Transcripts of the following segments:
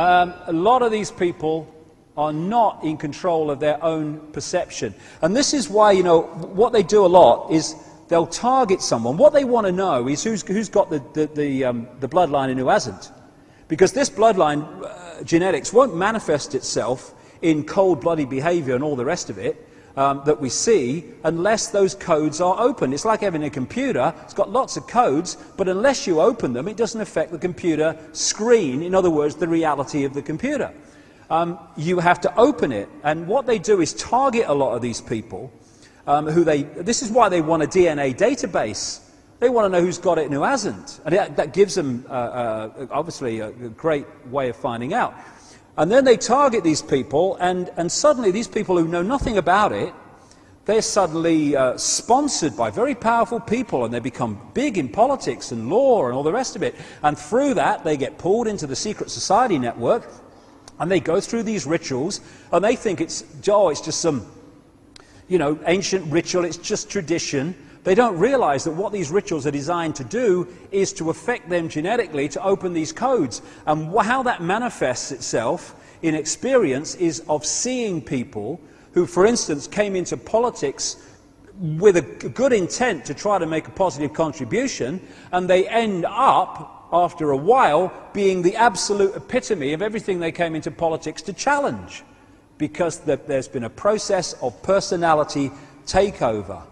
A lot of these people are not in control of their own perception. And this is why, you know, what they do a lot is they'll target someone. What they want to know is who's got the bloodline and who hasn't. Because this bloodline genetics won't manifest itself in cold-blooded behavior and all the rest of it that we see unless those codes are open. It's like having a computer. It's got lots of codes, but unless you open them, it doesn't affect the computer screen. In other words, the reality of the computer. You have to open it. And what they do is target a lot of these people. This is why they want a DNA database. They want to know who's got it and who hasn't. And that gives them, obviously, a great way of finding out. And then they target these people, and suddenly these people who know nothing about it, they're suddenly sponsored by very powerful people, and they become big in politics and law and all the rest of it. And through that, they get pulled into the secret society network, and they go through these rituals, and they think it's just some, you know, ancient ritual, it's just tradition. They don't realize that what these rituals are designed to do is to affect them genetically to open these codes. And how that manifests itself in experience is of seeing people who, for instance, came into politics with a good intent to try to make a positive contribution, and they end up, after a while, being the absolute epitome of everything they came into politics to challenge, because there's been a process of personality takeover.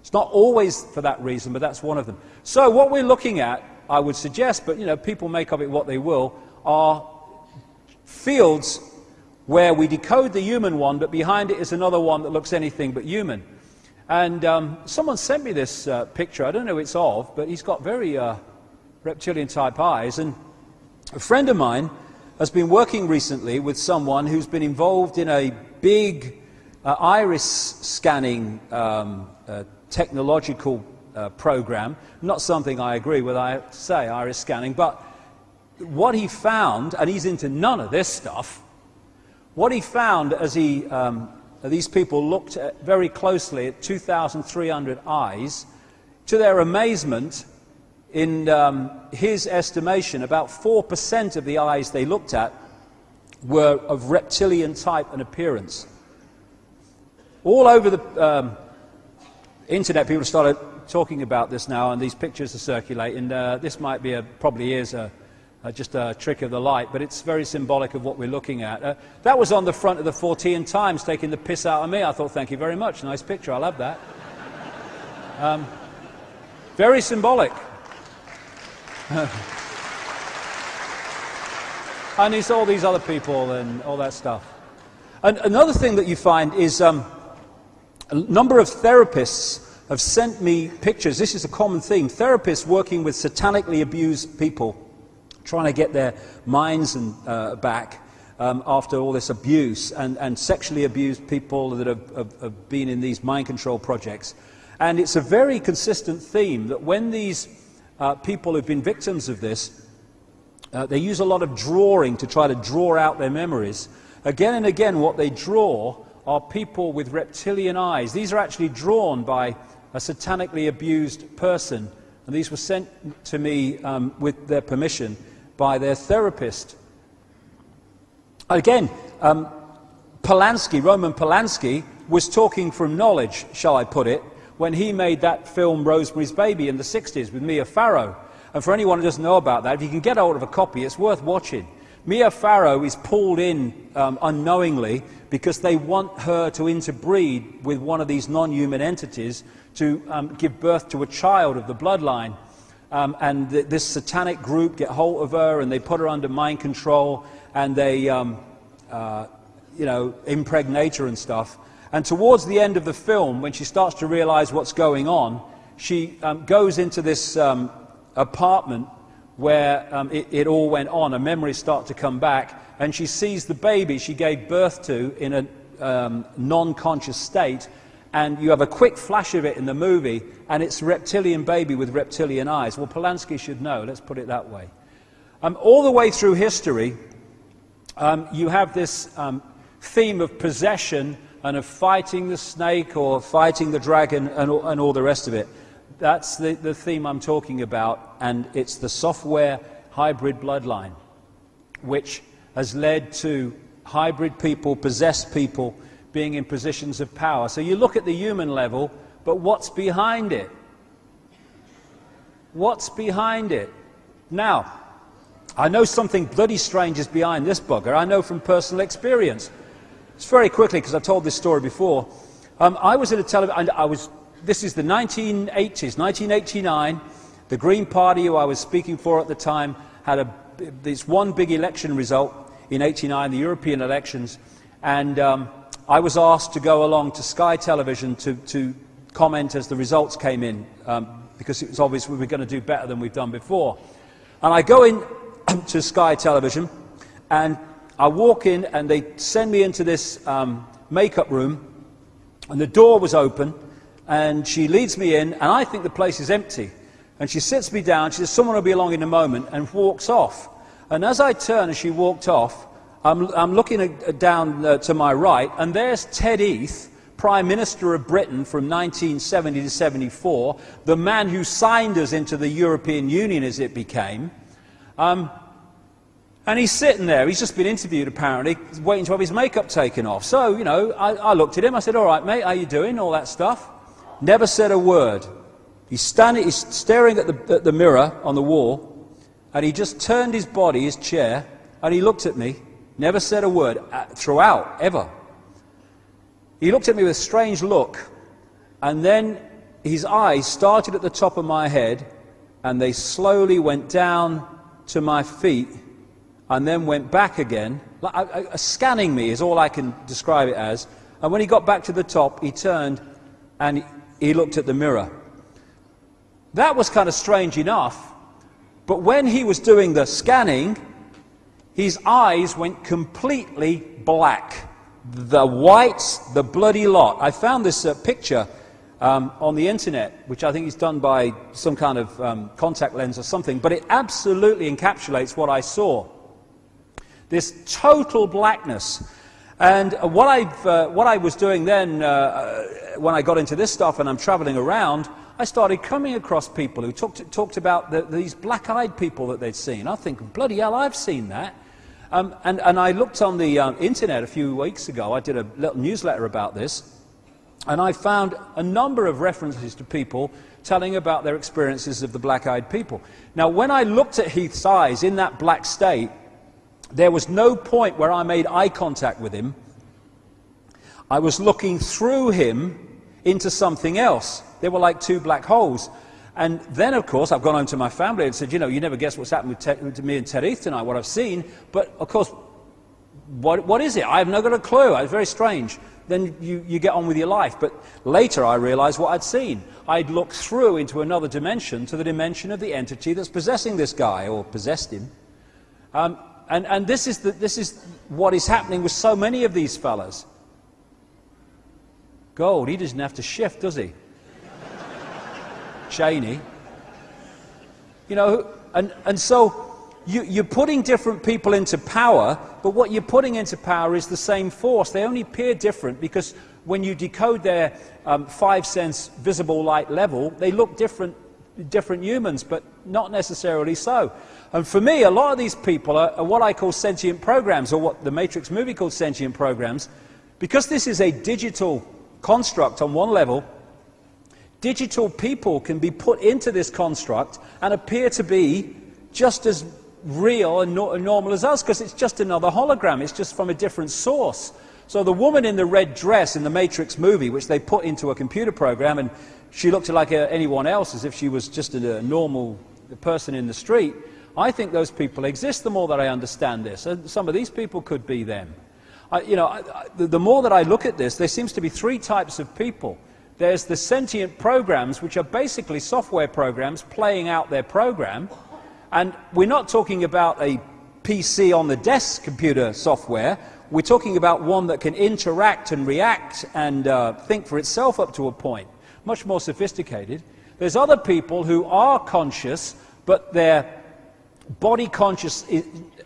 It's not always for that reason, but that's one of them. So what we're looking at, I would suggest, but you know, people make of it what they will, are fields where we decode the human one, but behind it is another one that looks anything but human. And someone sent me this picture. I don't know who it's of, but he's got very reptilian-type eyes. And a friend of mine has been working recently with someone who's been involved in a big iris scanning technological program. Not something I agree with, I have to say, iris scanning, but what he found, and he's into none of this stuff, what he found as these people looked very closely at 2,300 eyes, to their amazement, in his estimation, about 4% of the eyes they looked at were of reptilian type and appearance. All over the internet, people started talking about this now, and these pictures are circulating. This might be probably is just a trick of the light, but it's very symbolic of what we're looking at. That was on the front of the 14 Times, taking the piss out of me. I thought, thank you very much. Nice picture. I love that. Very symbolic. And it's all these other people and all that stuff. And another thing that you find is a number of therapists have sent me pictures. This is a common theme. Therapists working with satanically abused people, trying to get their minds back after all this abuse, and sexually abused people that have been in these mind control projects. And it's a very consistent theme that when these people who've been victims of this, they use a lot of drawing to try to draw out their memories. Again and again, what they draw are people with reptilian eyes. These are actually drawn by a satanically abused person, and these were sent to me with their permission by their therapist. Again, Roman Polanski was talking from knowledge, shall I put it, when he made that film Rosemary's Baby in the 60s with Mia Farrow. And for anyone who doesn't know about that, if you can get hold of a copy, it's worth watching. Mia Farrow is pulled in unknowingly because they want her to interbreed with one of these non-human entities to give birth to a child of the bloodline. And this satanic group get hold of her, and they put her under mind control, and they impregnate her and stuff. And towards the end of the film, when she starts to realize what's going on, she goes into this apartment where it all went on, and memories start to come back, and she sees the baby she gave birth to in a non-conscious state, and you have a quick flash of it in the movie, and it's a reptilian baby with reptilian eyes. Well, Polanski should know, let's put it that way. All the way through history, you have this theme of possession and of fighting the snake or fighting the dragon and all the rest of it. That's the theme I'm talking about, and it's the software hybrid bloodline, which has led to hybrid people, possessed people, being in positions of power. So you look at the human level, but what's behind it? What's behind it? Now, I know something bloody strange is behind this bugger. I know from personal experience. It's very quickly, because I've told this story before. I was at a television. This is the 1980s, 1989. The Green Party, who I was speaking for at the time, had this one big election result in '89, the European elections, and I was asked to go along to Sky Television to comment as the results came in, because it was obvious we were going to do better than we've done before. And I go in to Sky Television, and I walk in, and they send me into this makeup room, and the door was open, and she leads me in, and I think the place is empty. And she sits me down, she says, "Someone will be along in a moment," and walks off. And as I turn, as she walked off, I'm looking down to my right, and there's Ted Heath, Prime Minister of Britain from 1970 to 74, the man who signed us into the European Union as it became. And he's sitting there, he's just been interviewed apparently, waiting to have his makeup taken off. So, you know, I looked at him, I said, "All right, mate, how you doing?" All that stuff. Never said a word. He's staring at the mirror on the wall, and he just turned his body, his chair, and he looked at me. Never said a word throughout, ever. He looked at me with a strange look, and then his eyes started at the top of my head, and they slowly went down to my feet, and then went back again. Scanning me is all I can describe it as. And when he got back to the top, he turned, and he looked at the mirror. That was kind of strange enough, but when he was doing the scanning, his eyes went completely black. The whites, the bloody lot. I found this picture on the internet, which I think is done by some kind of contact lens or something, but it absolutely encapsulates what I saw. This total blackness. And what I was doing then, when I got into this stuff and I'm traveling around, I started coming across people who talked about these black-eyed people that they'd seen. I think, bloody hell, I've seen that. And I looked on the internet a few weeks ago. I did a little newsletter about this, and I found a number of references to people telling about their experiences of the black-eyed people. Now, when I looked at Heath's eyes in that black state, there was no point where I made eye contact with him. I was looking through him into something else. They were like two black holes. And then, of course, I've gone home to my family and said, you know, you never guess what's happened to me and Ted Heath tonight, what I've seen. But, of course, what is it? I have not got a clue. It's very strange. Then you get on with your life. But later I realized what I'd seen. I'd looked through into another dimension, to the dimension of the entity that's possessing this guy, or possessed him. And this is what is happening with so many of these fellas. Gold, he doesn't have to shift, does he? Cheney. You know, and so you're putting different people into power, but what you're putting into power is the same force. They only appear different because when you decode their 5-sense visible light level, they look different humans, but not necessarily so. And for me, a lot of these people are what I call sentient programs, or what the Matrix movie called sentient programs. Because this is a digital construct on one level, digital people can be put into this construct and appear to be just as real and normal as us, because it's just another hologram. It's just from a different source. So the woman in the red dress in the Matrix movie, which they put into a computer program, and she looked like anyone else, as if she was just a normal person in the street. I think those people exist, the more that I understand this. And some of these people could be them. The more that I look at this, there seems to be three types of people. There's the sentient programs, which are basically software programs playing out their program. And we're not talking about a PC on the desk computer software. We're talking about one that can interact and react and think for itself up to a point. Much more sophisticated. There's other people who are conscious, but their body conscious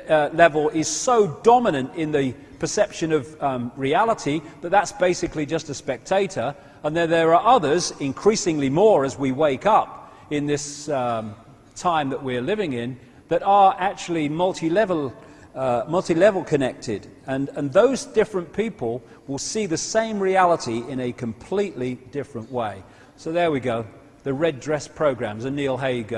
level is so dominant in the perception of reality that that's basically just a spectator. And then there are others, increasingly more as we wake up in this time that we're living in, that are actually multi-level multi-level connected, and those different people will see the same reality in a completely different way. So there we go, the red dress programs, a Neil Haig